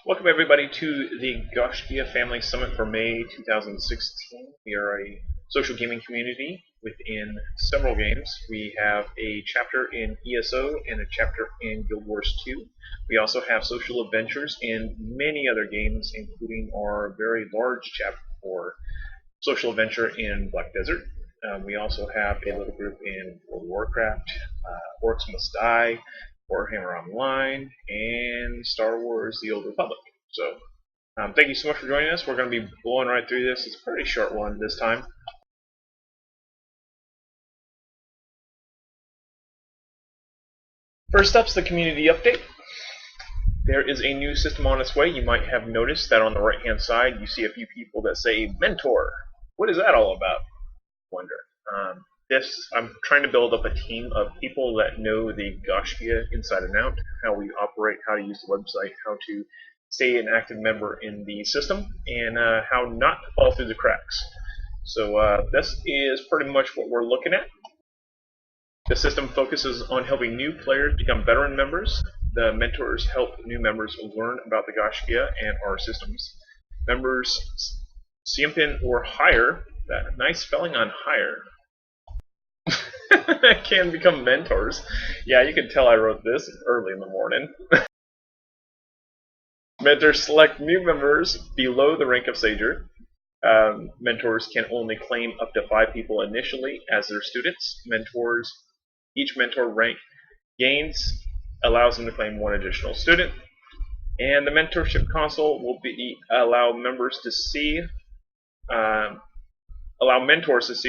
Welcome everybody to the Gaiscioch Family Summit for May 2016. We are a social gaming community within several games. We have a chapter in ESO and a chapter in Guild Wars 2. We also have social adventures in many other games, including our very large chapter for social adventure in Black Desert. We also have a little group in World of Warcraft, Orcs Must Die, Warhammer Online, and Star Wars The Old Republic. So, thank you so much for joining us. We're going to be blowing right through this. It's a pretty short one this time. First up's the community update. There is a new system on its way. You might have noticed that on the right-hand side you see a few people that say mentor. What is that all about? Wonder. I'm trying to build up a team of people that know the Gaiscioch inside and out, how we operate, how to use the website, how to stay an active member in the system, and how not to fall through the cracks. So this is pretty much what we're looking at. The system focuses on helping new players become veteran members. The mentors help new members learn about the Gaiscioch and our systems. Members Siempen or higher, that nice spelling on higher, can become mentors. Yeah, you can tell I wrote this early in the morning. Mentors select new members below the rank of Sager. Mentors can only claim up to 5 people initially as their students. Each mentor rank gains allows them to claim 1 additional student. And the mentorship console will allow mentors to see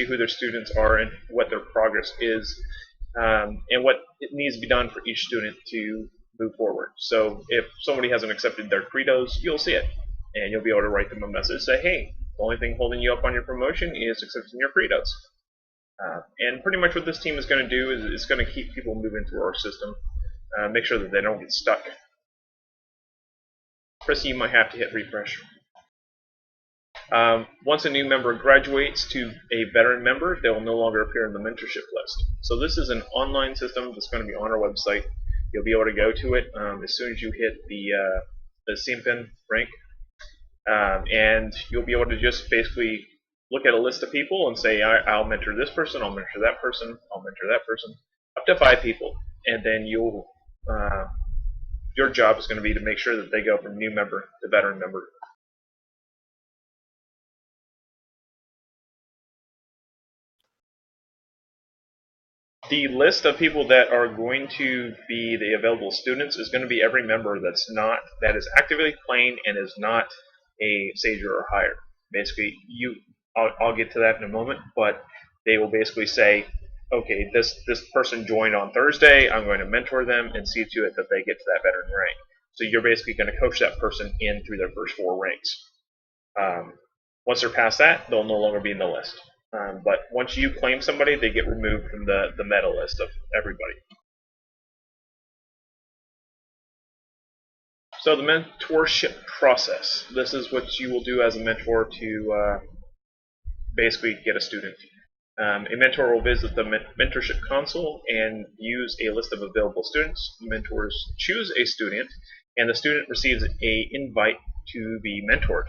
who their students are and what their progress is, and what it needs to be done for each student to move forward. So if somebody hasn't accepted their credos, you'll see it, and you'll be able to write them a message, say, hey, the only thing holding you up on your promotion is accepting your credos. And pretty much what this team is going to do is it's going to keep people moving through our system, make sure that they don't get stuck. Chris, you might have to hit refresh. Once a new member graduates to a veteran member, they will no longer appear in the mentorship list. So this is an online system that's going to be on our website. You'll be able to go to it as soon as you hit the Siempen rank, and you'll be able to just basically look at a list of people and say, I'll mentor this person, I'll mentor that person, I'll mentor that person, up to 5 people, and then your job is going to be to make sure that they go from new member to veteran member. The list of people that are going to be the available students is going to be every member that is actively playing and is not a Sager or higher. Basically, I'll get to that in a moment, but they will basically say, okay, this person joined on Thursday, I'm going to mentor them and see to it that they get to that veteran rank. So you're basically going to coach that person in through their first 4 ranks. Once they're past that, they'll no longer be in the list. But once you claim somebody, they get removed from the meta list of everybody. So the mentorship process. This is what you will do as a mentor to basically get a student. A mentor will visit the mentorship console and use a list of available students. Mentors choose a student, and the student receives an invite to be mentored.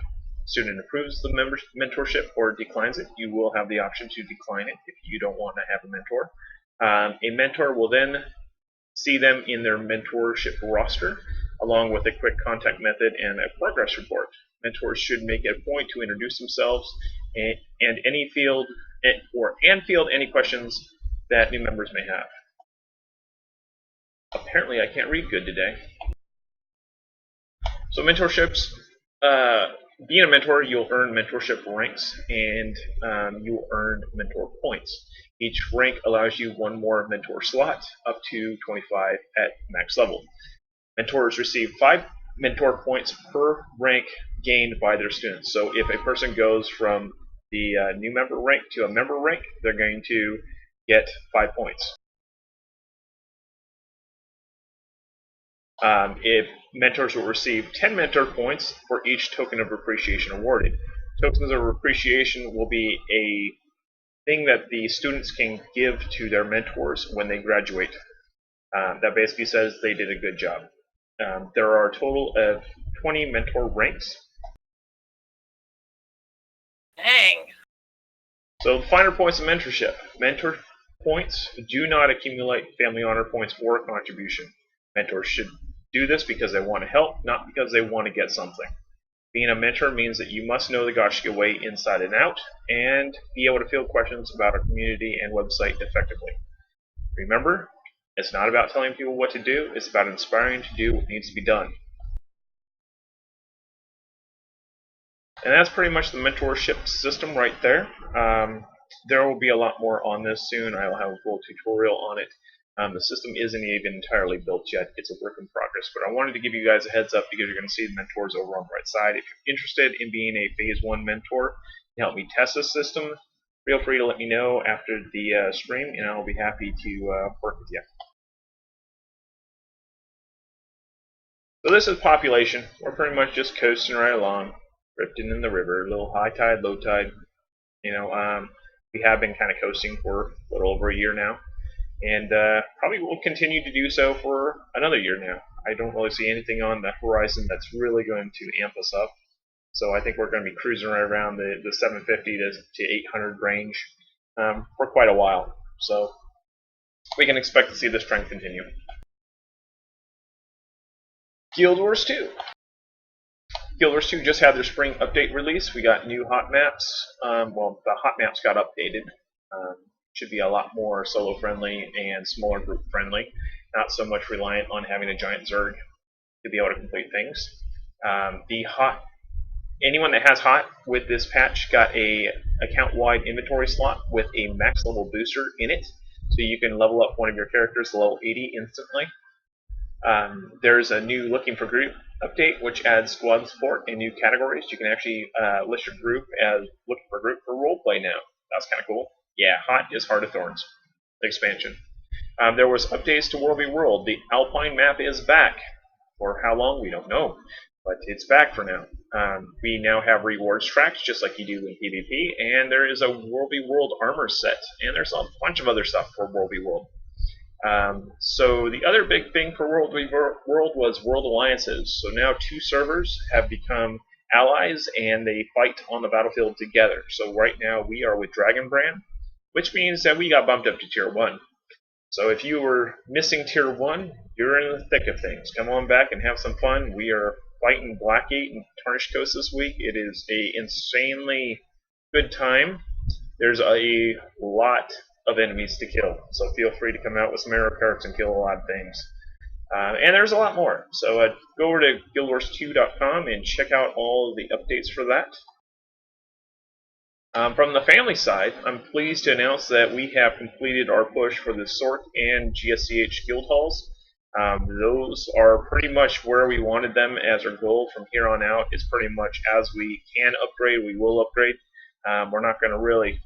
Student approves the mentorship or declines it. You will have the option to decline it if you don't want to have a mentor. A mentor will then see them in their mentorship roster, along with a quick contact method and a progress report. Mentors should make it a point to introduce themselves and field any questions that new members may have. Apparently, I can't read good today. So mentorships. Being a mentor, you'll earn mentorship ranks, and you'll earn mentor points. Each rank allows you 1 more mentor slot, up to 25 at max level. Mentors receive 5 mentor points per rank gained by their students. So if a person goes from the new member rank to a member rank, they're going to get 5 points. If mentors will receive 10 mentor points for each token of appreciation awarded. Tokens of appreciation will be a thing that the students can give to their mentors when they graduate. That basically says they did a good job. There are a total of 120 mentor ranks. Dang. So the finer points of mentorship. Mentor points do not accumulate family honor points for a contribution. Mentors should do this because they want to help, not because they want to get something. Being a mentor means that you must know the Gaiscioch way inside and out, and be able to field questions about our community and website effectively. Remember, it's not about telling people what to do, it's about inspiring to do what needs to be done. And that's pretty much the mentorship system right there. There will be a lot more on this soon. I will have a full tutorial on it. The system isn't even entirely built yet. It's a work in progress. But I wanted to give you guys a heads up because you're going to see the mentors over on the right side. If you're interested in being a Phase 1 mentor to help me test this system, feel free to let me know after the stream, and I'll be happy to work with you. So this is population. We're pretty much just coasting right along, drifting in the river, a little high tide, low tide. We have been kind of coasting for a little over a year now, and probably will continue to do so for another year now. I don't really see anything on the horizon that's really going to amp us up. So I think we're going to be cruising right around the 750 to 800 range for quite a while. So we can expect to see this trend continue. Guild Wars 2. Guild Wars 2 just had their spring update release. We got new hot maps. Well, the hot maps got updated. Should be a lot more solo friendly and smaller group friendly. Not so much reliant on having a giant Zerg to be able to complete things. Anyone that has hot with this patch got a account-wide inventory slot with a max level booster in it, so you can level up one of your characters to level 80 instantly. There's a new Looking for Group update, which adds squad support and new categories. You can actually list your group as Looking for Group for roleplay now. That's kind of cool. Yeah, hot is Heart of Thorns expansion. There was updates to World v World. The Alpine map is back. For how long, we don't know, but it's back for now. We now have rewards tracks, just like you do in PvP, and there is a World v World armor set, and there's a bunch of other stuff for World v World. So the other big thing for World v World was World Alliances. So now 2 servers have become allies, and they fight on the battlefield together. So right now we are with Dragonbrand, which means that we got bumped up to Tier 1. So if you were missing Tier 1, you're in the thick of things. Come on back and have some fun. We are fighting Blackgate and Tarnished Coast this week. It is a insanely good time. There's a lot of enemies to kill, so feel free to come out with some arrow carts and kill a lot of things. And there's a lot more. So go over to guildwars2.com and check out all of the updates for that. From the family side, I'm pleased to announce that we have completed our push for the SORT and GSCH guild halls. Those are pretty much where we wanted them as our goal from here on out. It's pretty much as we can upgrade, we will upgrade. We're not going to really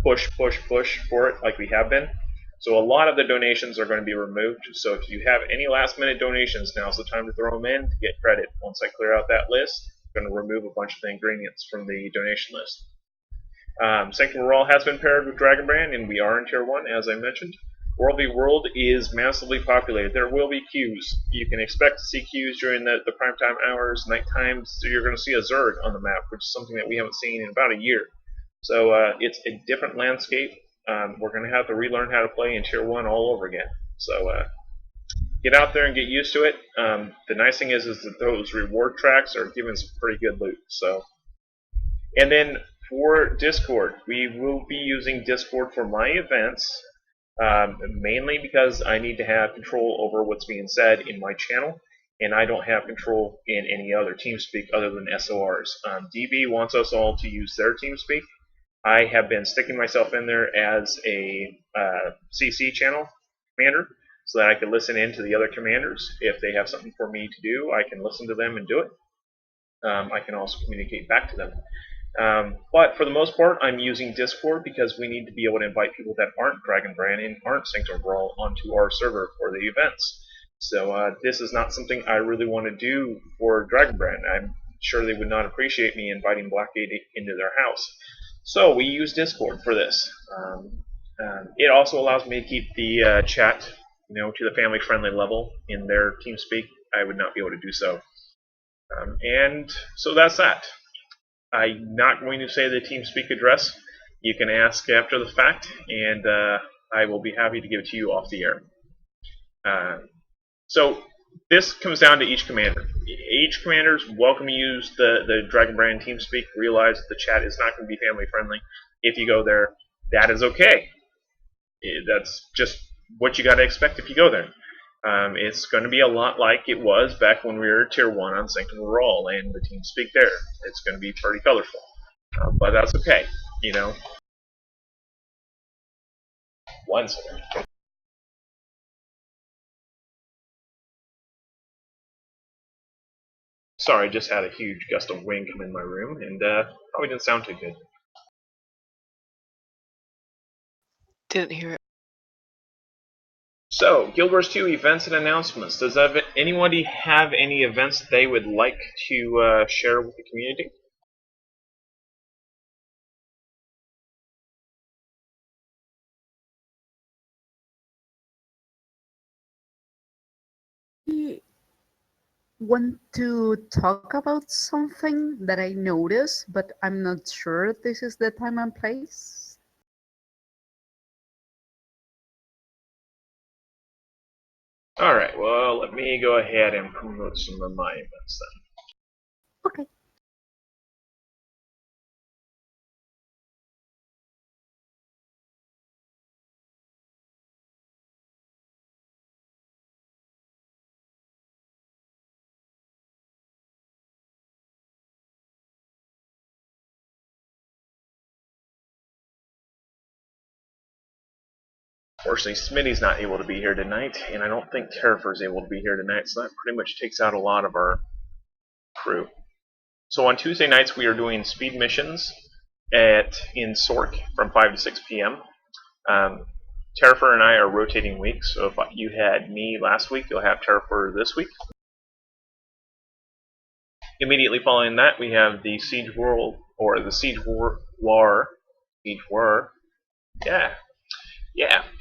push for it like we have been. So a lot of the donations are going to be removed. So if you have any last minute donations, now's the time to throw them in to get credit. Once I clear out that list, I'm going to remove a bunch of the ingredients from the donation list. Sanctum Royal has been paired with Dragonbrand, and we are in Tier 1, as I mentioned. World v World is massively populated. There will be queues. You can expect to see queues during the primetime hours, night times. So you're going to see a Zerg on the map, which is something that we haven't seen in about a year. So it's a different landscape. We're going to have to relearn how to play in Tier 1 all over again. So get out there and get used to it. The nice thing is that those reward tracks are giving some pretty good loot. So, and then for Discord, we will be using Discord for my events, mainly because I need to have control over what's being said in my channel, and I don't have control in any other TeamSpeak other than SORs. DB wants us all to use their TeamSpeak. I have been sticking myself in there as a CC channel commander so that I can listen in to the other commanders. If they have something for me to do, I can listen to them and do it. I can also communicate back to them. But for the most part, I'm using Discord because we need to be able to invite people that aren't Dragonbrand and aren't Sanctum Brawl onto our server for the events. So this is not something I really want to do for Dragonbrand. I'm sure they would not appreciate me inviting Blackgate into their house. So we use Discord for this. It also allows me to keep the chat, to the family-friendly level in their TeamSpeak. I would not be able to do so And so that's that. I'm not going to say the TeamSpeak address. You can ask after the fact, and I will be happy to give it to you off the air. So this comes down to each commander. Each commander's welcome to use the Dragon Brand TeamSpeak. Realize that the chat is not going to be family friendly. If you go there, that is okay. That's just what you got to expect if you go there. It's going to be a lot like it was back when we were Tier 1 on Sanctum of Rawl and the TeamSpeak there. It's going to be pretty colorful. But that's okay, you know. One second. Sorry, just had a huge gust of wind come in my room, and probably didn't sound too good. Didn't hear it. So, Guild Wars 2 events and announcements. Does anybody have any events they would like to share with the community? I want to talk about something that I noticed, but I'm not sure this is the time and place. Alright, well, let me go ahead and promote some of my events then. Okay. Unfortunately, Smitty's not able to be here tonight, and I don't think Terrafer's able to be here tonight, so that pretty much takes out a lot of our crew. So on Tuesday nights, we are doing speed missions in Sork from 5 to 6 p.m. Terrafer and I are rotating weeks, so if you had me last week, you'll have Terrafer this week. Immediately following that, we have the Siege World, or the Siege War,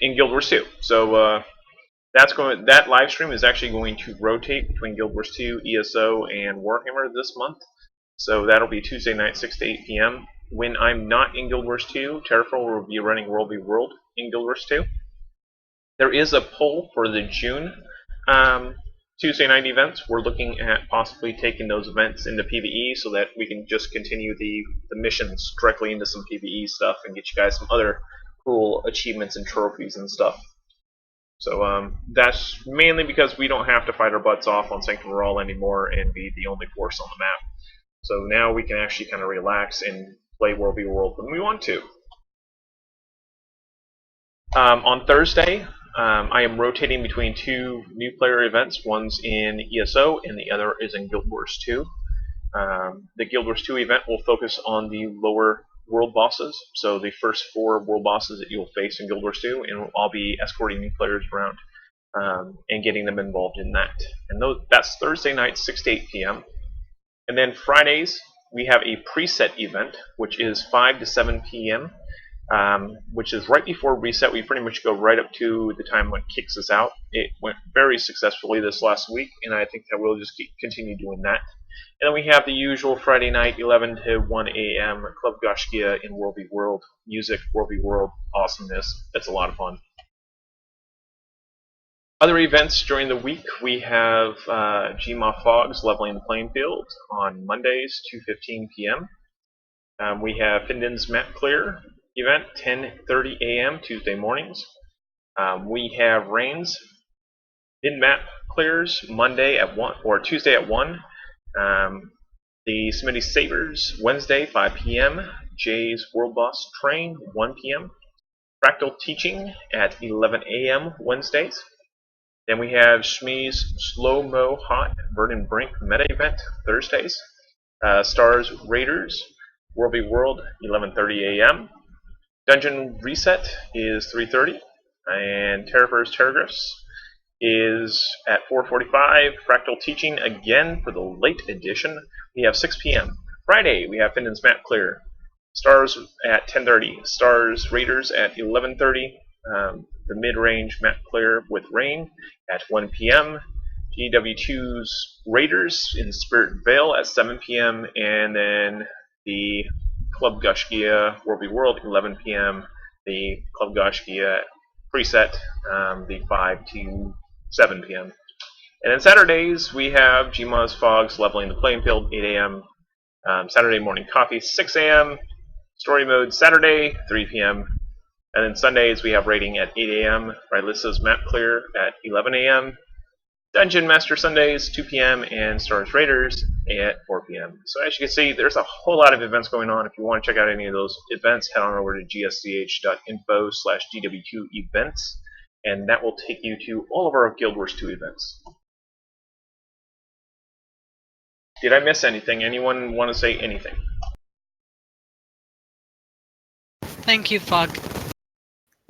in Guild Wars 2. So that live stream is actually going to rotate between Guild Wars 2, ESO, and Warhammer this month. So that'll be Tuesday night, 6 to 8 p.m. When I'm not in Guild Wars 2, Terrafer will be running World v World in Guild Wars 2. There is a poll for the June Tuesday night events. We're looking at possibly taking those events into PvE so that we can just continue the missions directly into some PvE stuff and get you guys some other cool achievements and trophies and stuff. So that's mainly because we don't have to fight our butts off on Sanctum of Rawl anymore and be the only force on the map. So now we can actually kind of relax and play World v World when we want to. On Thursday, I am rotating between two new player events. One's in ESO and the other is in Guild Wars 2. The Guild Wars 2 event will focus on the lower world bosses, so the first 4 world bosses that you'll face in Guild Wars 2, and I'll be escorting new players around and getting them involved in that. And that's Thursday night, 6 to 8 p.m. And then Fridays, we have a preset event, which is 5 to 7 p.m., which is right before reset. We pretty much go right up to the time when it kicks us out. It went very successfully this last week, and I think that we'll just continue doing that. And then we have the usual Friday night, 11 to 1 a.m. Club Gaiscioch in World v World. Music, World v World, awesomeness. It's a lot of fun. Other events during the week, we have Gma Fogs leveling the playing field on Mondays, 2:15 p.m. We have Finden's Map Clear event, 10:30 a.m. Tuesday mornings. We have Rain's mid-map clears Monday at 1 or Tuesday at 1. The Smitty Sabers Wednesday 5 p.m. Jay's World Boss Train 1 p.m. Fractal Teaching at 11 a.m. Wednesdays. Then we have Shmi's Slow Mo Hot Vernon Brink Meta Event Thursdays. Stars Raiders World v World 11:30 a.m. Dungeon Reset is 3:30, and Terrafer's Terragriffs is at 4:45. Fractal Teaching again for the late edition. We have 6 p.m. Friday we have Finden's Map Clear. Stars at 10:30. Stars Raiders at 11:30. The mid-range map clear with Rain at 1 p.m. DW2's Raiders in Spirit Vale at 7 p.m. and then the Club Gaiscioch World v World 11 p.m. The Club Gaiscioch preset the 5 to 7 p.m. And then Saturdays we have Gmos Fogs Leveling the Playing Field 8 a.m. Saturday morning coffee 6 a.m. Story mode Saturday 3 p.m. And then Sundays we have raiding at 8 a.m. Rylissa's Map Clear at 11 a.m. Dungeon Master Sundays 2 p.m. and Stars Raiders at 4 p.m. So as you can see, there's a whole lot of events going on. If you want to check out any of those events, head on over to gsch.info/DW2events, and that will take you to all of our Guild Wars 2 events. Did I miss anything? Anyone want to say anything? Thank you, Fog.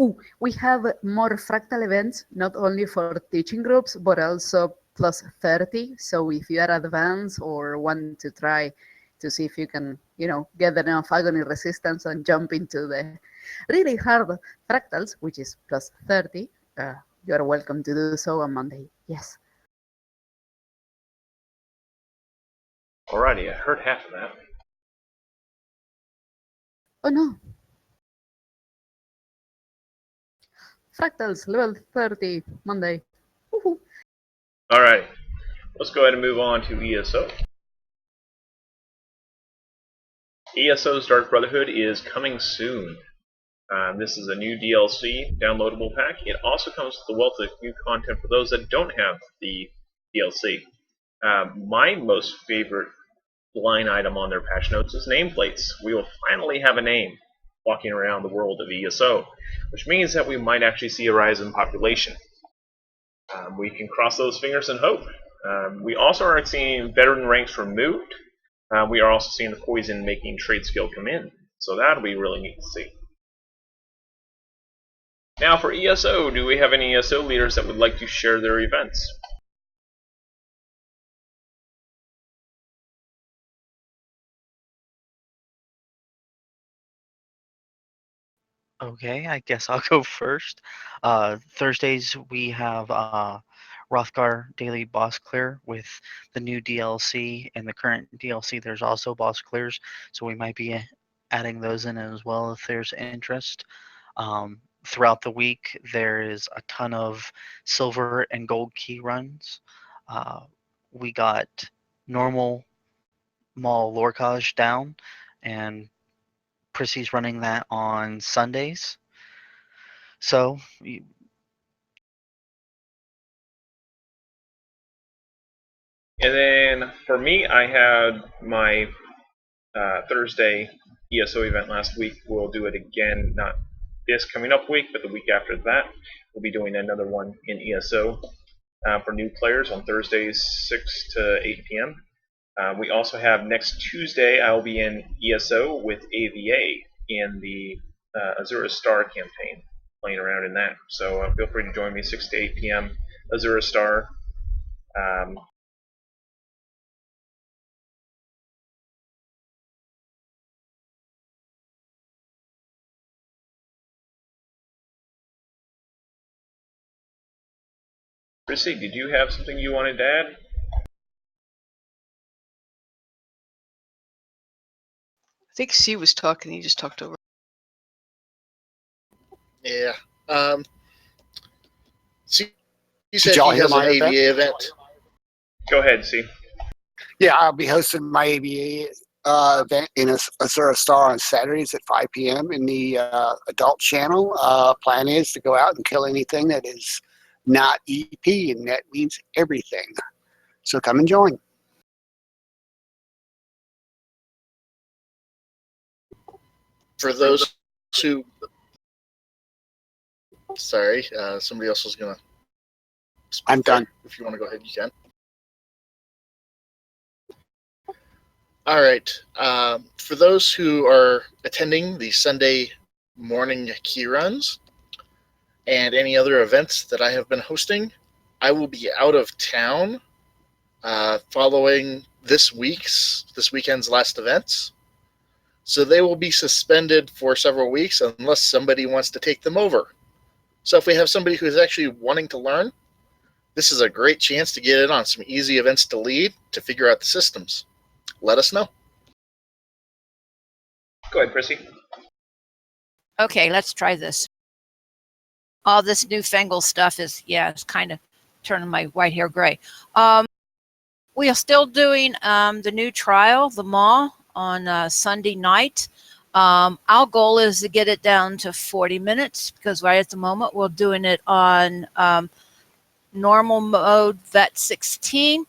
Ooh, we have more fractal events, not only for teaching groups, but also plus 30. So if you are advanced or want to try to see if you can, get enough agony resistance and jump into the really hard fractals, which is plus 30, you are welcome to do so on Monday. Yes. Alrighty, I heard half of that. Oh no. Fractals, level 30, Monday. Woohoo. Alright, let's go ahead and move on to ESO. ESO's Dark Brotherhood is coming soon. This is a new DLC downloadable pack. It also comes with a wealth of new content for those that don't have the DLC. My most favorite line item on their patch notes is nameplates. We will finally have a name walking around the world of ESO, which means that we might actually see a rise in population. We can cross those fingers and hope. We also are seeing veteran ranks removed. We are also seeing the poison making trade skill come in, so that'll be really neat to see. Now for ESO, do we have any ESO leaders that would like to share their events? Okay, I guess I'll go first. Thursdays we have Rothgar Daily Boss Clear with the new DLC and the current DLC. There's also boss clears, so we might be adding those in as well if there's interest. Throughout the week, there is a ton of silver and gold key runs. We got normal Mall Lorcage down, and Prissy's running that on Sundays. So And then for me, I had my Thursday ESO event last week. We'll do it again, not this coming up week, but the week after that. We'll be doing another one in ESO for new players on Thursdays, 6 to 8 p.m. We also have next Tuesday, I'll be in ESO with AVA in the Azura Star campaign, playing around in that. So feel free to join me 6 to 8 p.m. Azura Star. Prissy, did you have something you wanted to add? I think C was talking. He just talked over. Yeah. So you said Did y'all he hear has an my event? AVA event. Go ahead, C. Yeah, I'll be hosting my ABA event in Azura Star on Saturdays at 5 p.m. in the adult channel. Plan is to go out and kill anything that is not EP, and that means everything. So come and join. For those who... Sorry, somebody else was going to... I'm done. If you want to go ahead, you can. All right. For those who are attending the Sunday morning key runs and any other events that I have been hosting, I will be out of town following this weekend's last events. So they will be suspended for several weeks unless somebody wants to take them over. So if we have somebody who is actually wanting to learn, This is a great chance to get in on some easy events to lead to figure out the systems. Let us know. Go ahead, Prissy. Okay, let's try this. All this newfangled stuff is, it's kind of turning my white hair gray. We are still doing the new trial, the mall, on Sunday night. Our goal is to get it down to 40 minutes because right at the moment we're doing it on normal mode vet 16.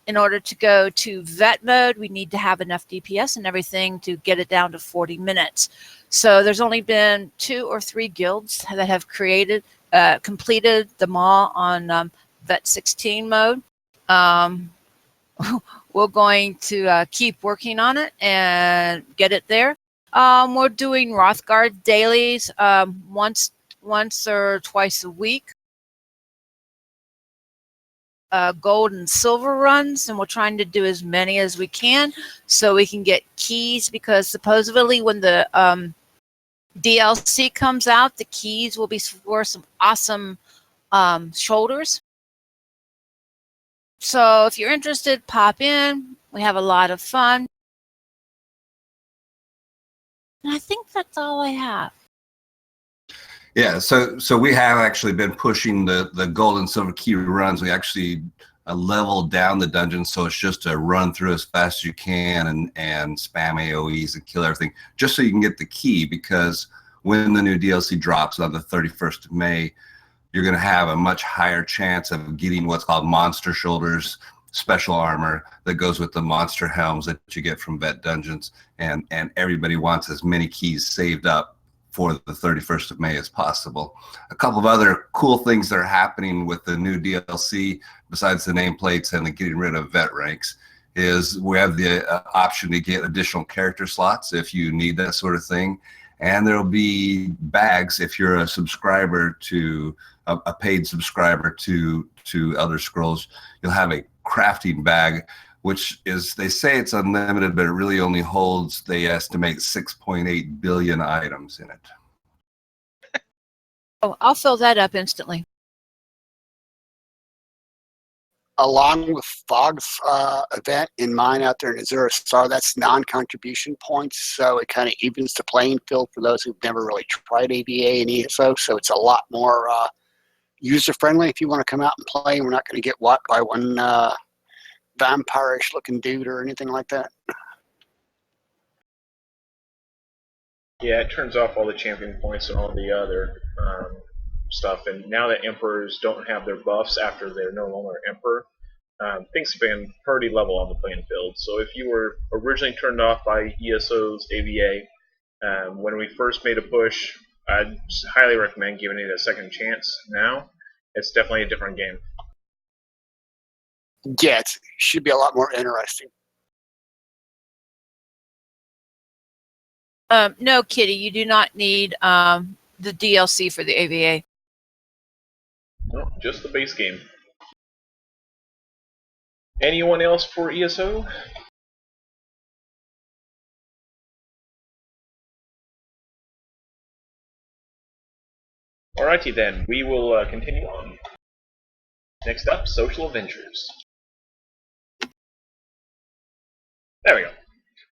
In order to go to vet mode, we need to have enough DPS and everything to get it down to 40 minutes. So there's only been 2 or 3 guilds that have completed the mall on vet 16 mode. We're going to keep working on it and get it there. We're doing Rothgard dailies once or twice a week. Gold and silver runs, and we're trying to do as many as we can so we can get keys, because supposedly when the DLC comes out, the keys will be for some awesome shoulders. So if you're interested, pop in. We have a lot of fun. And I think that's all I have. Yeah, so we have actually been pushing the gold and silver key runs. We actually leveled down the dungeon, so it's just to run through as fast as you can and spam AoEs and kill everything, just so you can get the key, because when the new DLC drops on the 31st of May, you're going to have a much higher chance of getting what's called monster shoulders, special armor that goes with the monster helms that you get from vet dungeons, and everybody wants as many keys saved up for the 31st of May as possible. A couple of other cool things that are happening with the new DLC, besides the nameplates and the getting rid of vet ranks, is we have the option to get additional character slots if you need that sort of thing. And there'll be bags if you're a subscriber to a paid subscriber to Elder Scrolls. You'll have a crafting bag, which is, they say it's unlimited, but it really only holds, they estimate, 6.8 billion items in it. Oh, I'll fill that up instantly. Along with Fog's event in mine out there in Azura Star, that's non-contribution points, so it kind of evens the playing field for those who've never really tried AVA and ESO, so it's a lot more user-friendly if you want to come out and play. We're not going to get whacked by one vampire-ish looking dude or anything like that. Yeah, it turns off all the champion points and all the other stuff, and now that emperors don't have their buffs after they're no longer emperor, things have been pretty level on the playing field. So if you were originally turned off by ESO's AVA, when we first made a push, I'd highly recommend giving it a second chance. Now, it's definitely a different game. Yeah, it should be a lot more interesting. No, Kitty, you do not need the DLC for the AVA. No, just the base game. Anyone else for ESO? Alrighty then, we will continue on. Next up, Social Adventures. There we go.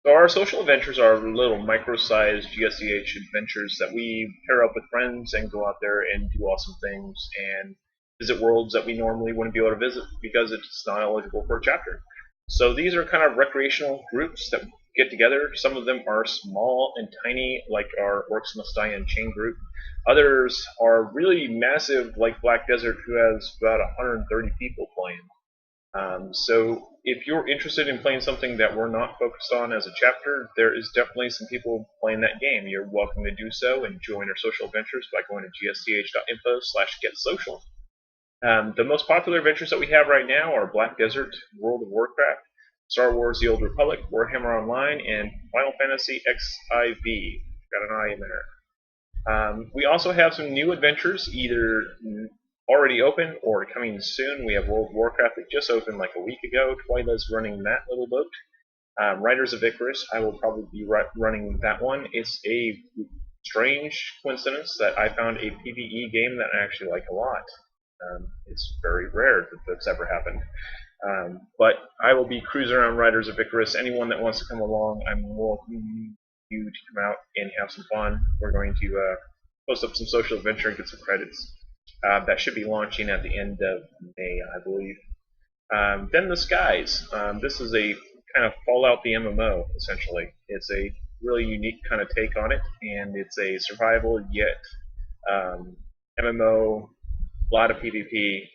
So our social adventures are little micro-sized GSCH adventures that we pair up with friends and go out there and do awesome things and visit worlds that we normally wouldn't be able to visit because it's not eligible for a chapter. So these are kind of recreational groups that get together. Some of them are small and tiny, like our Orcs Must Die Unchained group. Others are really massive, like Black Desert, who has about 130 people playing. So if you're interested in playing something that we're not focused on as a chapter, there is definitely some people playing that game. You're welcome to do so and join our social adventures by going to gsch.info/getsocial. The most popular adventures that we have right now are Black Desert, World of Warcraft, Star Wars: The Old Republic, Warhammer Online, and Final Fantasy XIV. Got an eye in there. We also have some new adventures, either already open or coming soon. We have World of Warcraft that just opened like a week ago. Twyla's running that little boat. Riders of Icarus, I will probably be running that one. It's a strange coincidence that I found a PvE game that I actually like a lot. It's very rare that that's ever happened. But I will be cruising around Riders of Icarus. Anyone that wants to come along, I'm welcoming you to come out and have some fun. We're going to post up some social adventure and get some credits. That should be launching at the end of May, I believe. Then the Skies. This is a kind of Fallout the MMO, essentially. It's a really unique kind of take on it, and it's a survival yet MMO, a lot of PvP,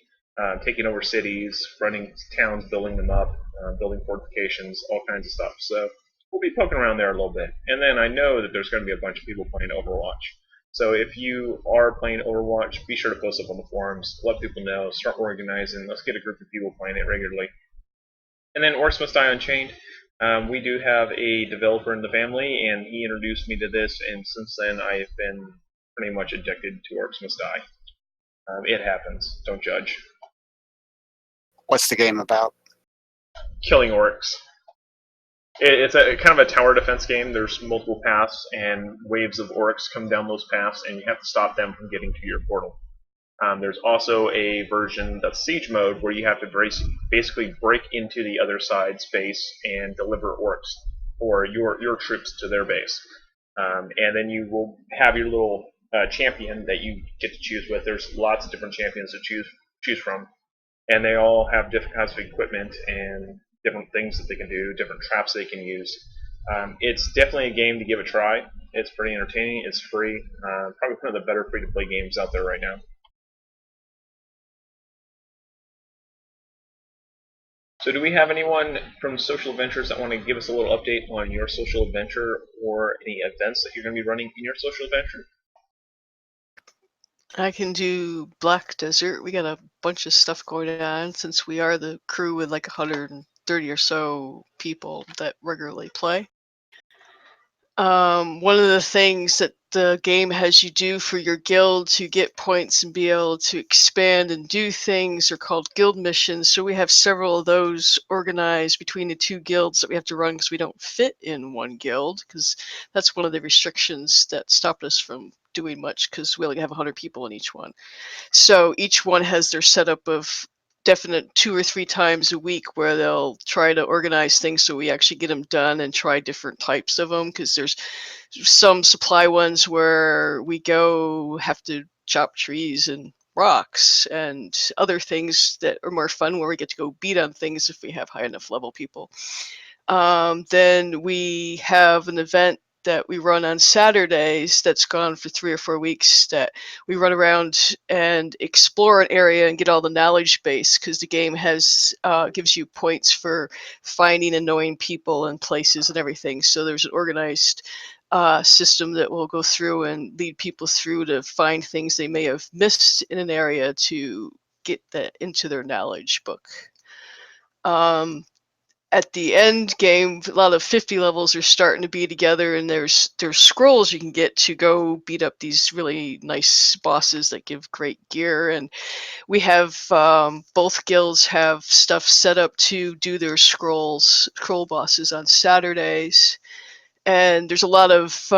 taking over cities, running towns, building them up, building fortifications, all kinds of stuff. So we'll be poking around there a little bit. And then I know that there's going to be a bunch of people playing Overwatch. So if you are playing Overwatch, be sure to post up on the forums, let people know, start organizing, let's get a group of people playing it regularly. And then Orcs Must Die Unchained. We do have a developer in the family, and he introduced me to this, and since then I have been pretty much addicted to Orcs Must Die. It happens. Don't judge. What's the game about? Killing orcs. It's a kind of a tower defense game. There's multiple paths, and waves of orcs come down those paths, and you have to stop them from getting to your portal. There's also a version that's siege mode, where you have to basically break into the other side's base and deliver orcs or your troops to their base. And then you will have your little champion that you get to choose with. There's lots of different champions to choose from, and they all have different kinds of equipment and different things that they can do, different traps they can use. It's definitely a game to give a try. It's pretty entertaining. It's free. Probably one of the better free-to-play games out there right now. So do we have anyone from Social Adventures that want to give us a little update on your social adventure or any events that you're going to be running in your social adventure? I can do Black Desert. We got a bunch of stuff going on since we are the crew with like 130 or so people that regularly play. One of the things that the game has you do for your guild to get points and be able to expand and do things are called guild missions. So we have several of those organized between the two guilds that we have to run because we don't fit in one guild, because that's one of the restrictions that stopped us from doing much, because we only have 100 people in each one. So each one has their setup of definite 2 or 3 times a week where they'll try to organize things so we actually get them done and try different types of them, because there's some supply ones where we go have to chop trees and rocks and other things that are more fun where we get to go beat on things if we have high enough level people. Then we have an event that we run on Saturdays that's gone for 3 or 4 weeks, that we run around and explore an area and get all the knowledge base, because the game has gives you points for finding and knowing people and places and everything. So there's an organized system that will go through and lead people through to find things they may have missed in an area to get that into their knowledge book. At the end game, a lot of 50 levels are starting to be together, and there's scrolls you can get to go beat up these really nice bosses that give great gear. And we have both guilds have stuff set up to do their scroll bosses on Saturdays, and there's a lot of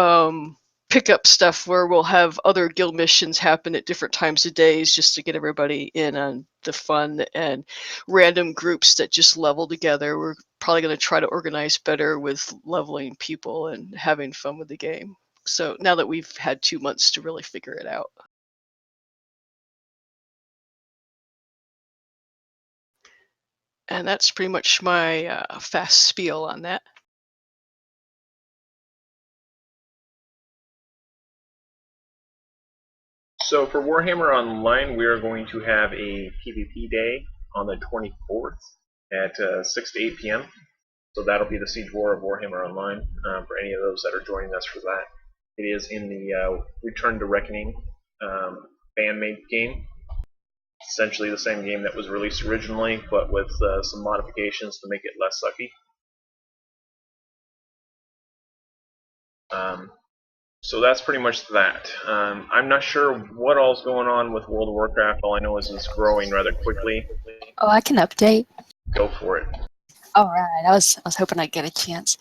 pickup stuff where we'll have other guild missions happen at different times of days just to get everybody in on the fun, and random groups that just level together. We're probably going to try to organize better with leveling people and having fun with the game. So now that we've had 2 months to really figure it out. And that's pretty much my fast spiel on that. So for Warhammer Online, we are going to have a PvP day on the 24th at 6 to 8 p.m. So that'll be the Siege War of Warhammer Online for any of those that are joining us for that. It is in the Return to Reckoning fan-made game. Essentially the same game that was released originally, but with some modifications to make it less sucky. So that's pretty much that. I'm not sure what all's going on with World of Warcraft. All I know is it's growing rather quickly. Oh, I can update. Go for it. All right, I was hoping I'd get a chance.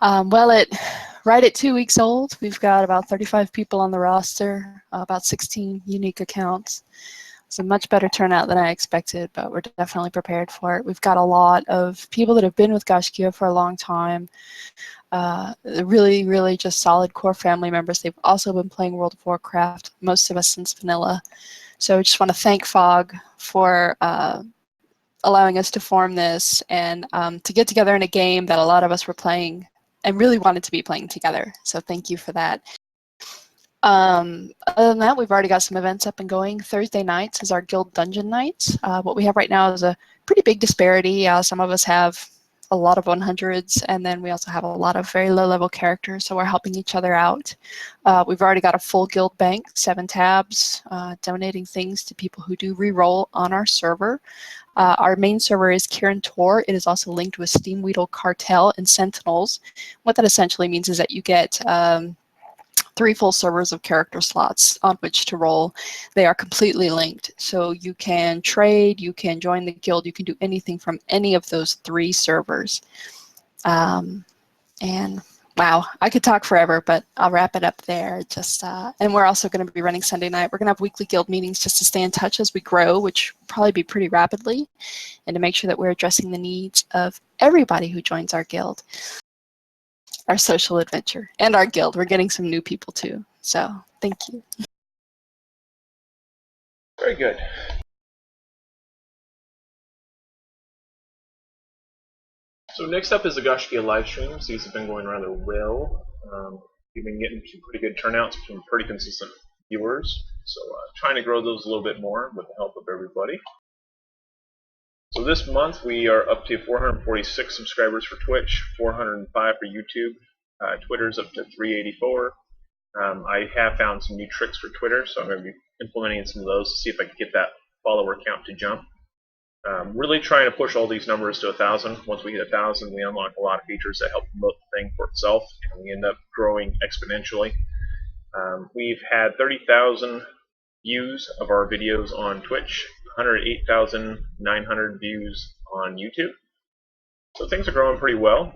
Right at 2 weeks old, we've got about 35 people on the roster, about 16 unique accounts. It's a much better turnout than I expected, but we're definitely prepared for it. We've got a lot of people that have been with Gaiscioch for a long time. Really, really just solid core family members. They've also been playing World of Warcraft, most of us since vanilla. So I just want to thank Fog for allowing us to form this and to get together in a game that a lot of us were playing and really wanted to be playing together. So thank you for that. Other than that, we've already got some events up and going. Thursday nights is our guild dungeon nights. What we have right now is a pretty big disparity. Some of us have a lot of 100s, and then we also have a lot of very low-level characters, so we're helping each other out. We've already got a full guild bank, 7 tabs, donating things to people who do re-roll on our server. Our main server is Kirin Tor. It is also linked with Steamweedle Cartel and Sentinels. What that essentially means is that you get 3 full servers of character slots on which to roll. They are completely linked, so you can trade, you can join the guild, you can do anything from any of those 3 servers. And wow, I could talk forever, but I'll wrap it up there. And we're also going to be running Sunday night. We're going to have weekly guild meetings just to stay in touch as we grow, which will probably be pretty rapidly, and to make sure that we're addressing the needs of everybody who joins our guild. Our social adventure and our guild. We're getting some new people too. So thank you. Very good. So next up is the Gaiscioch live streams. These have been going rather well. We've been getting some pretty good turnouts from pretty consistent viewers. So trying to grow those a little bit more with the help of everybody. So this month we are up to 446 subscribers for Twitch, 405 for YouTube. Twitter's up to 384. I have found some new tricks for Twitter, so I'm going to be implementing some of those to see if I can get that follower count to jump. Really trying to push all these numbers to 1,000. Once we hit 1,000, we unlock a lot of features that help promote the thing for itself, and we end up growing exponentially. We've had 30,000 views of our videos on Twitch, 108,900 views on YouTube. So things are growing pretty well.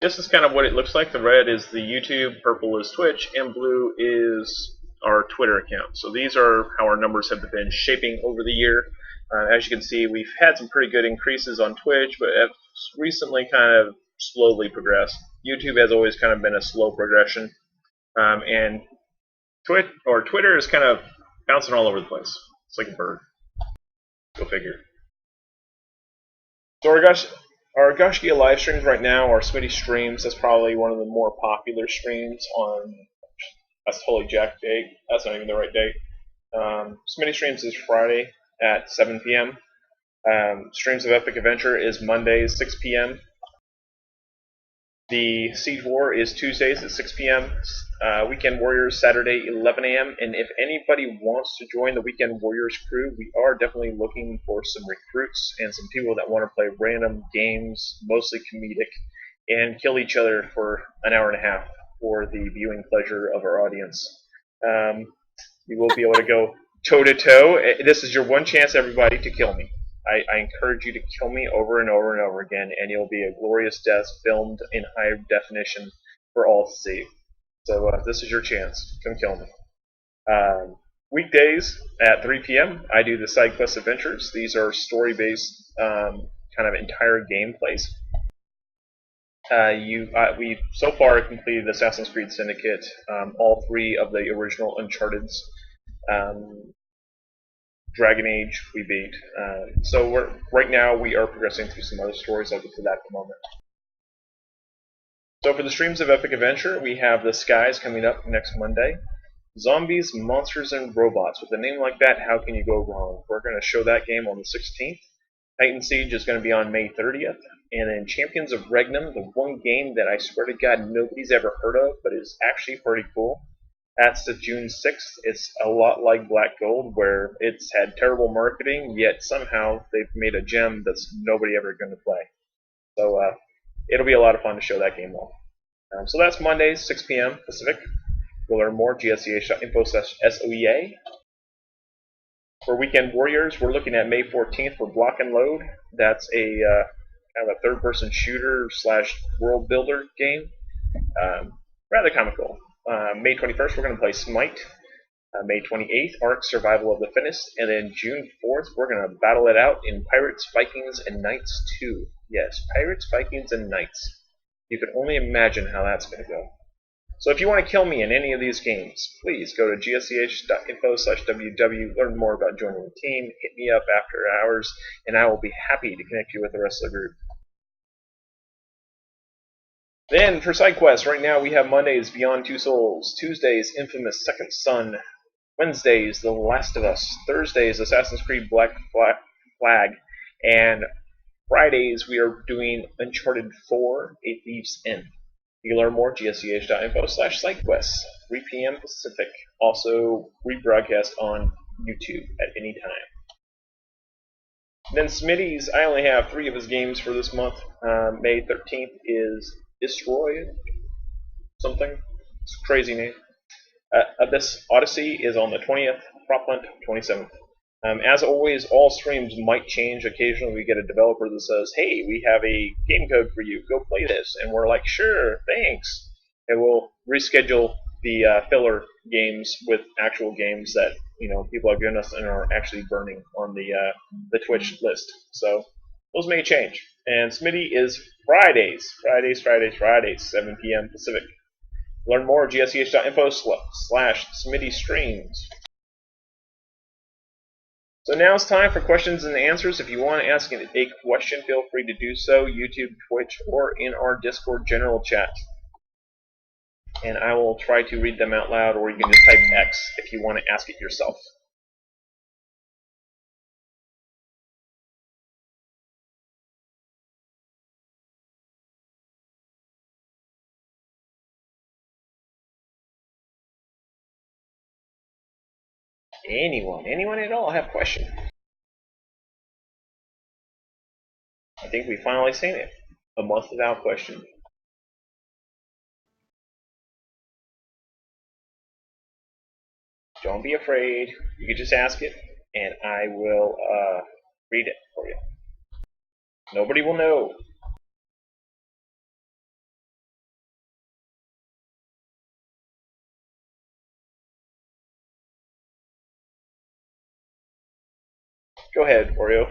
This is kind of what it looks like. The red is the YouTube, purple is Twitch, and blue is our Twitter account. So these are how our numbers have been shaping over the year. As you can see, we've had some pretty good increases on Twitch, but have recently kind of slowly progressed. YouTube has always kind of been a slow progression, and Twitter is kind of bouncing all over the place. It's like a bird. Go figure. So our Gaiscioch live streams right now are Smitty streams. That's probably one of the more popular streams on. That's totally jacked date. That's not even the right date. Smitty streams is Friday at 7 p.m. Streams of Epic Adventure is Mondays 6 p.m. The Siege War is Tuesdays at 6 p.m. Weekend Warriors Saturday 11 a.m. And if anybody wants to join the Weekend Warriors crew, we are definitely looking for some recruits and some people that want to play random games, mostly comedic, and kill each other for an hour and a half for the viewing pleasure of our audience. You will be able to go toe-to-toe. This is your one chance, everybody, to kill me. I encourage you to kill me over and over and over again, and you'll be a glorious death filmed in high definition for all to see. So this is your chance. Come kill me. Weekdays at 3 p.m., I do the side quest adventures. These are story-based kind of entire gameplays. We so far completed Assassin's Creed Syndicate, all 3 of the original Uncharted's. Dragon Age we beat. So right now we are progressing through some other stories. I'll get to that in a moment. So for the streams of Epic Adventure, we have The Skies coming up next Monday. Zombies, Monsters, and Robots. With a name like that, how can you go wrong? We're going to show that game on the 16th. Titan Siege is going to be on May 30th. And then Champions of Regnum, the one game that I swear to God nobody's ever heard of, but is actually pretty cool. That's the June 6th. It's a lot like Black Gold, where it's had terrible marketing, yet somehow they've made a gem that's nobody ever going to play. So it'll be a lot of fun to show that game off. So that's Mondays, 6 p.m. Pacific. We'll learn more, gsch.info/SOEA. For Weekend Warriors, we're looking at May 14th for Block and Load. That's a kind of a third-person shooter / world builder game. Rather comical. May 21st, we're going to play Smite. May 28th, Ark Survival of the Fittest, and then June 4th, we're going to battle it out in Pirates, Vikings, and Knights 2. Yes, Pirates, Vikings, and Knights. You can only imagine how that's going to go. So if you want to kill me in any of these games, please go to gaiscioch.info/ww, learn more about joining the team, hit me up after hours, and I will be happy to connect you with the rest of the group. Then, for side quests, right now we have Mondays, Beyond Two Souls, Tuesdays, Infamous Second Son, Wednesdays, The Last of Us, Thursdays, Assassin's Creed Black Flag, and Fridays we are doing Uncharted 4, A Thief's End. You can learn more at gsch.info/sidequests, 3 p.m. Pacific. Also, rebroadcast on YouTube at any time. Then Smitty's, I only have 3 of his games for this month. May 13th is Destroy something. It's a crazy name. Abyss Odyssey is on the 20th, Proplant 27th. As always, all streams might change. Occasionally we get a developer that says, hey, we have a game code for you, go play this. And we're like, sure, thanks. And we'll reschedule the filler games with actual games that people have given us and are actually burning on the Twitch list. So those may change. And Smitty is Fridays, 7 p.m. Pacific. Learn more at gsch.info/Smitty streams. So now it's time for questions and answers. If you want to ask a question, feel free to do so, YouTube, Twitch, or in our Discord general chat. And I will try to read them out loud, or you can just type X if you want to ask it yourself. Anyone at all have a question? I think we finally seen it. A month without question. Don't be afraid. You can just ask it, and I will read it for you. Nobody will know. Go ahead, Oreo.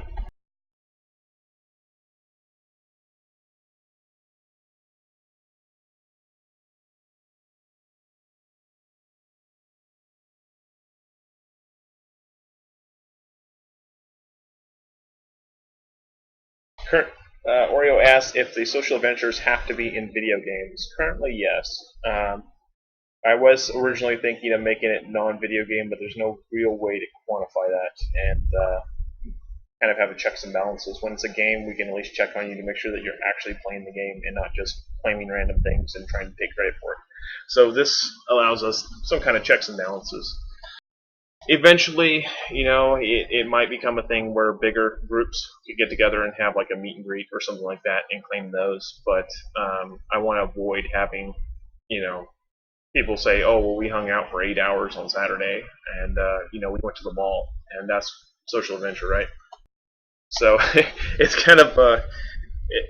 Oreo asked if the social adventures have to be in video games. Currently, yes. I was originally thinking of making it non-video game, but there's no real way to quantify that and kind of have a checks and balances. When it's a game, we can at least check on you to make sure that you're actually playing the game and not just claiming random things and trying to take credit for it. So this allows us some kind of checks and balances. Eventually, it might become a thing where bigger groups could get together and have like a meet and greet or something like that and claim those. But I want to avoid having, people say, oh, well, we hung out for 8 hours on Saturday and, we went to the mall, and that's social adventure, right? So it's kind of,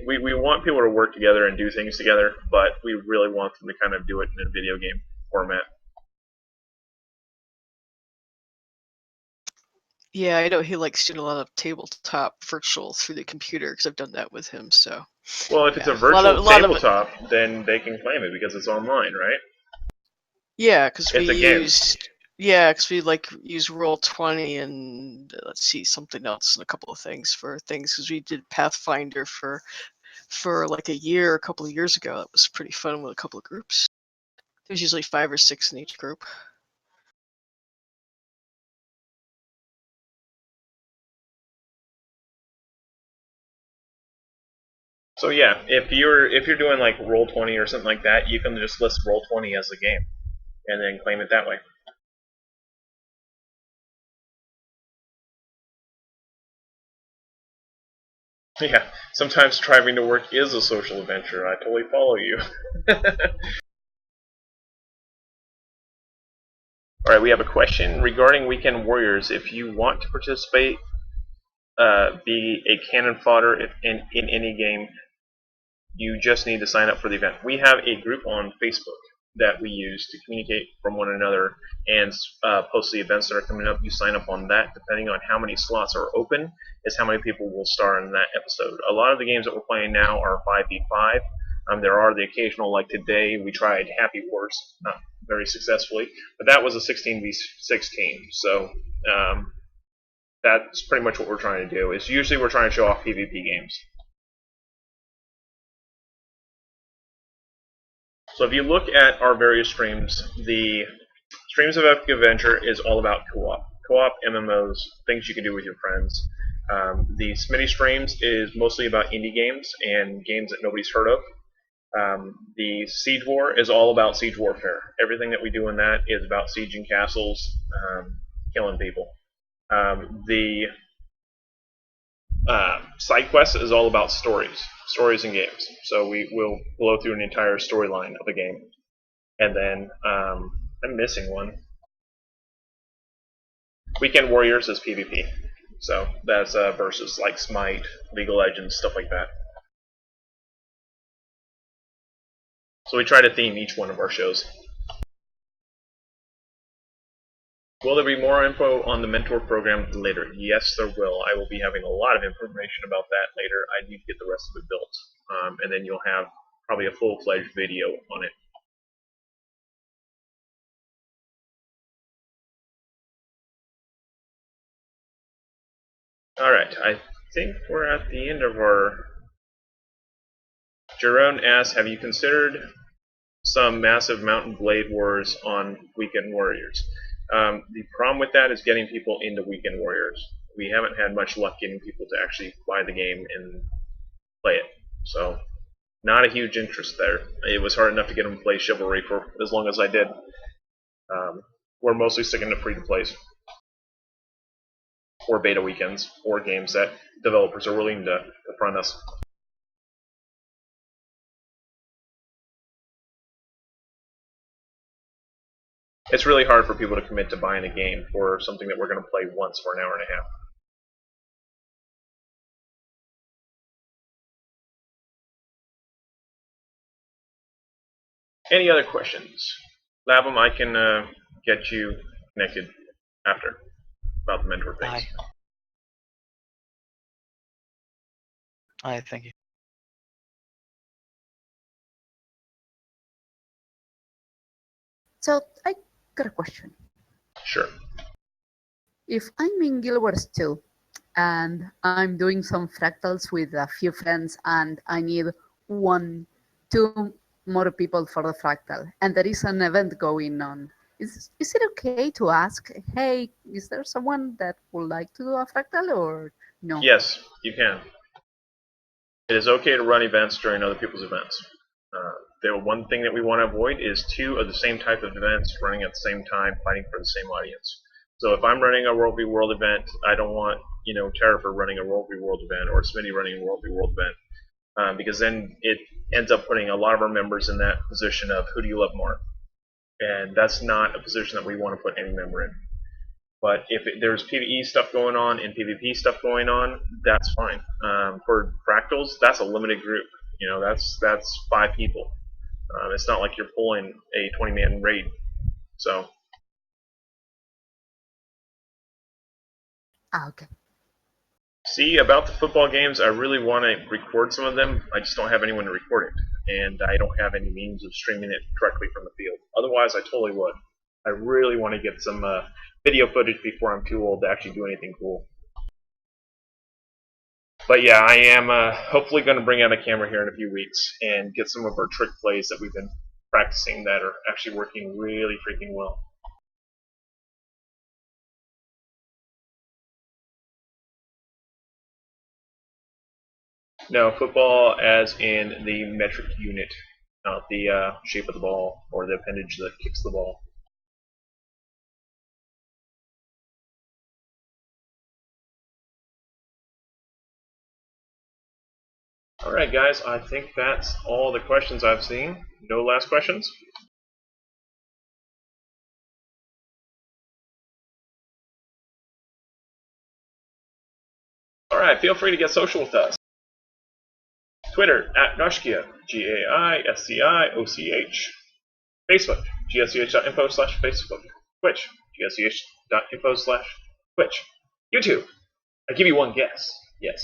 we want people to work together and do things together, but we really want them to kind of do it in a video game format. Yeah, I know he likes doing a lot of tabletop virtual through the computer because I've done that with him. So. Well, if it's a virtual tabletop, then they can claim it because it's online, right? Yeah, because we use Roll20 and let's see, something else and a couple of things because we did Pathfinder for like a couple of years ago. That was pretty fun with a couple of groups. There's usually 5 or 6 in each group. So yeah, if you're doing like Roll20 or something like that, you can just list Roll20 as a game, and then claim it that way. Yeah, sometimes driving to work is a social adventure. I totally follow you. Alright, we have a question regarding Weekend Warriors. If you want to participate, be a cannon fodder in any game, you just need to sign up for the event. We have a group on Facebook. that we use to communicate from one another and post the events that are coming up. You sign up on that. Depending on how many slots are open is how many people will star in that episode. A lot of the games that we're playing now are 5v5. There are the occasional, like today, we tried Happy Wars, not very successfully, but that was a 16v16. So that's pretty much what we're trying to do. Is usually we're trying to show off PvP games. So if you look at our various streams, the Streams of Epic Adventure is all about co-op. Co-op MMOs, things you can do with your friends. The Smitty Streams is mostly about indie games and games that nobody's heard of. The Siege War is all about siege warfare. Everything that we do in that is about sieging castles, killing people. The Side Quest is all about stories and games. So we will blow through an entire storyline of a game. And then, I'm missing one. Weekend Warriors is PvP. So that's versus like Smite, League of Legends, stuff like that. So we try to theme each one of our shows. Will there be more info on the mentor program later? Yes, there will. I will be having a lot of information about that later. I need to get the rest of it built. And then you'll have probably a full-fledged video on it. Alright, I think we're at the end of our... Jerome asks, have you considered some massive Mountain Blade Wars on Weekend Warriors? The problem with that is getting people into Weekend Warriors. We haven't had much luck getting people to actually buy the game and play it. So, not a huge interest there. It was hard enough to get them to play Chivalry for as long as I did. We're mostly sticking to free-to-plays. Or beta weekends, or games that developers are willing to front us. It's really hard for people to commit to buying a game for something that we're going to play once for an hour and a half. Any other questions? Labum, I can get you connected after about the mentor things. Aye, thank you. So I got a question. Sure. If I'm in Guild Wars 2 and I'm doing some fractals with a few friends and I need 2 more people for the fractal and there is an event going on, is it okay to ask, hey, is there someone that would like to do a fractal or no? Yes, you can. It is okay to run events during other people's events. The one thing that we want to avoid is 2 of the same type of events running at the same time, fighting for the same audience. So if I'm running a World v World event, I don't want, Terrafer running a World v World event or Smitty running a World v World event, because then it ends up putting a lot of our members in that position of who do you love more, and that's not a position that we want to put any member in. But if there's PvE stuff going on and PvP stuff going on, that's fine. For fractals, that's a limited group. That's 5 people. It's not like you're pulling a 20-man raid. So. Okay. See, about the football games, I really want to record some of them. I just don't have anyone to record it, and I don't have any means of streaming it directly from the field. Otherwise, I totally would. I really want to get some video footage before I'm too old to actually do anything cool. But yeah, I am hopefully going to bring out a camera here in a few weeks and get some of our trick plays that we've been practicing that are actually working really freaking well. No, football as in the metric unit, not the shape of the ball or the appendage that kicks the ball. Alright guys, I think that's all the questions I've seen. No last questions? Alright, feel free to get social with us. Twitter, @Gaiscioch, Gaiscioch. Facebook, gsch.info/Facebook. Twitch, gsch.info/Twitch. YouTube, I give you one guess. Yes,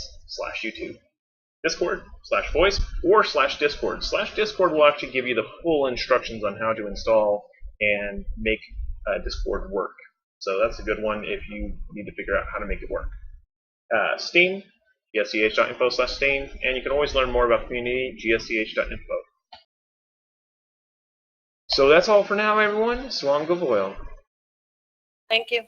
/YouTube. Discord, /voice, or /Discord. /Discord will actually give you the full instructions on how to install and make Discord work. So that's a good one if you need to figure out how to make it work. Steam, gsch.info/Steam, and you can always learn more about community, gsch.info. So that's all for now, everyone. Salam Gavoil. Thank you.